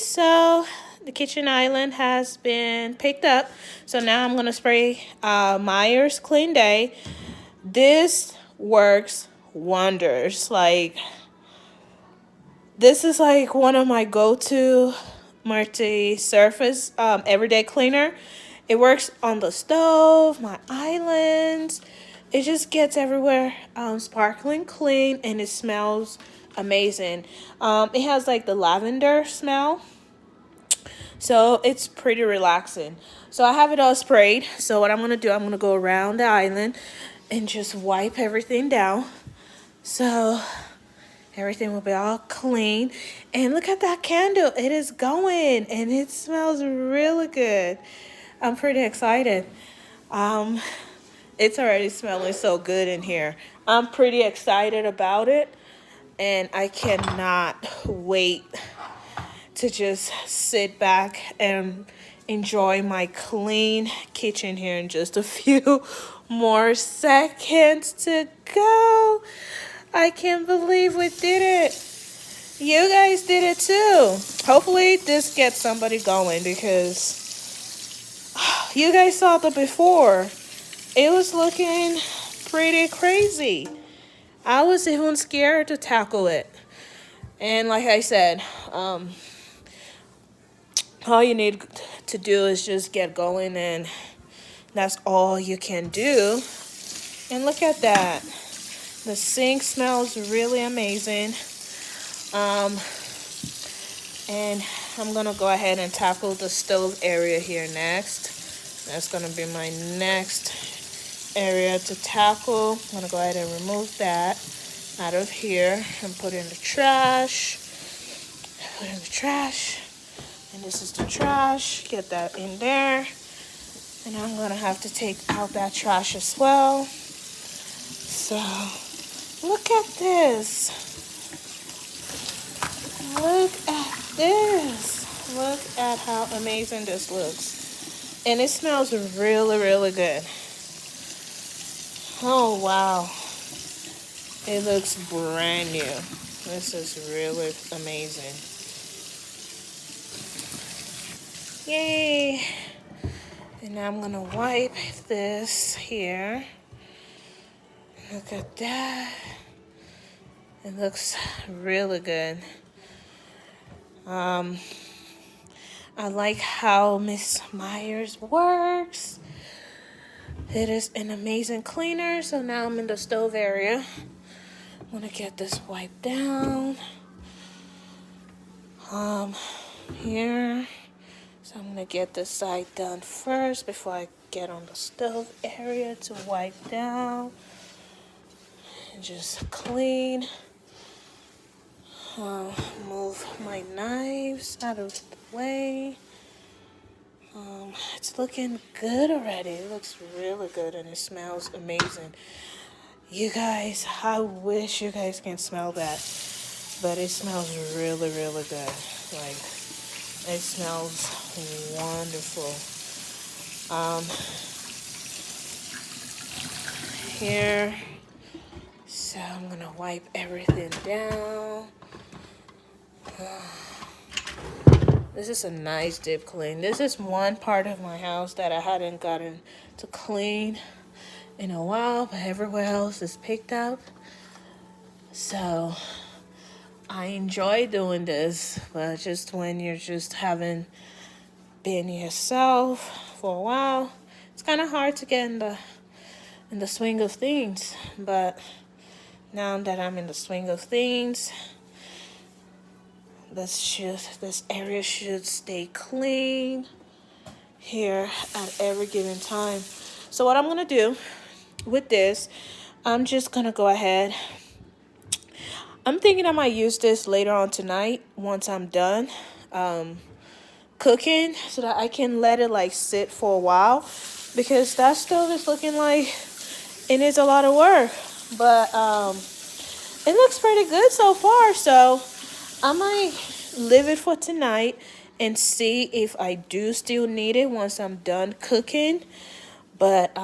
so the kitchen island has been picked up. So now I'm going to spray Myers Clean Day. This works wonders. Like, this is like one of my go-to multi-surface everyday cleaner. It works on the stove, my islands. It just gets everywhere sparkling clean, and it smells amazing. It has like the lavender smell, so it's pretty relaxing. So I have it all sprayed. So what I'm going to do, I'm going to go around the island and just wipe everything down. So everything will be all clean. And look at that candle. It is going and it smells really good. I'm pretty excited. It's already smelling so good in here. I'm pretty excited about it. And I cannot wait to just sit back and enjoy my clean kitchen here in just a few more seconds to go. I can't believe we did it. You guys did it too. Hopefully this gets somebody going, because you guys saw the before. It was looking pretty crazy. I was even scared to tackle it. And like I said, all you need to do is just get going, and that's all you can do. And look at that. The sink smells really amazing. And I'm gonna go ahead and tackle the stove area here next. That's gonna be my next area to tackle. I'm gonna go ahead and remove that out of here and put it in the trash. Put it in the trash. And this is the trash. Get that in there. And I'm gonna have to take out that trash as well. So look at this. Look at this. Look at how amazing this looks. And it smells really, really good. Oh, wow. It looks brand new. This is really amazing. Yay. And now I'm going to wipe this here. Look at that. It looks really good. I like how Miss Myers works. It is an amazing cleaner. So now I'm in the stove area. I'm gonna get this wiped down. Here. So I'm gonna get this side done first before I get on the stove area to wipe down and just clean. Move my knives out of the way. It's looking good already. It looks really good, and it smells amazing. You guys, I wish you guys can smell that, but it smells really, really good. Like, it smells wonderful. Here, so I'm gonna wipe everything down. This is a nice deep clean. This is one part of my house that I hadn't gotten to clean in a while, but everywhere else is picked up. So I enjoy doing this, but just when you're just haven't been yourself for a while, it's kind of hard to get in the swing of things. But now that I'm in the swing of things, this area should stay clean here at every given time. So what I'm gonna do with this, I'm just gonna go ahead. I'm thinking I might use this later on tonight once I'm done cooking, so that I can let it like sit for a while, because that stove is looking like it needs a lot of work. But it looks pretty good so far, so I might leave it for tonight and see if I do still need it once I'm done cooking. But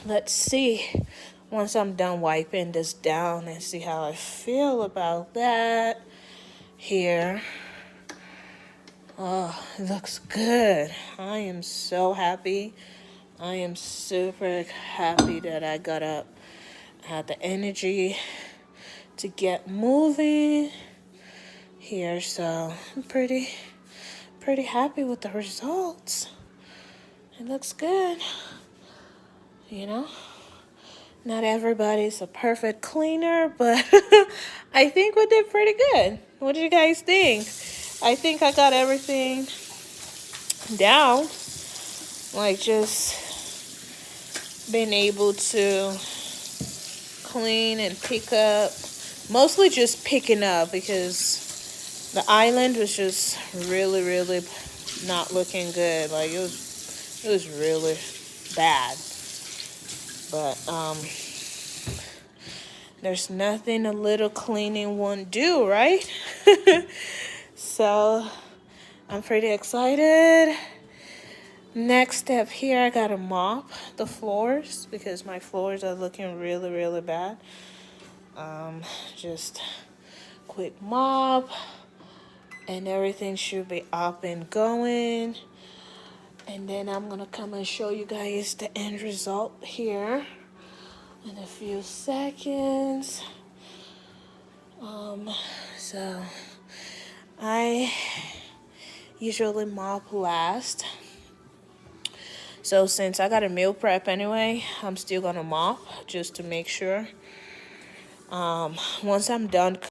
let's see once I'm done wiping this down and see how I feel about that here. Oh, it looks good. I am so happy. I am super happy that I got up, had the energy to get moving here. So I'm pretty happy with the results. It looks good. You know, not everybody's a perfect cleaner, but I think we did pretty good. What do you guys think? I think I got everything down. Like, just being able to clean and pick up. Mostly just picking up because the island was just really not looking good. Like, it was really bad. But there's nothing a little cleaning won't do, right? So I'm pretty excited. Next step here, I gotta mop the floors because my floors are looking really bad. Just quick mop and everything should be up and going. And then I'm gonna come and show you guys the end result here in a few seconds. So I usually mop last. So since I got a meal prep anyway, I'm still gonna mop just to make sure. Once I'm done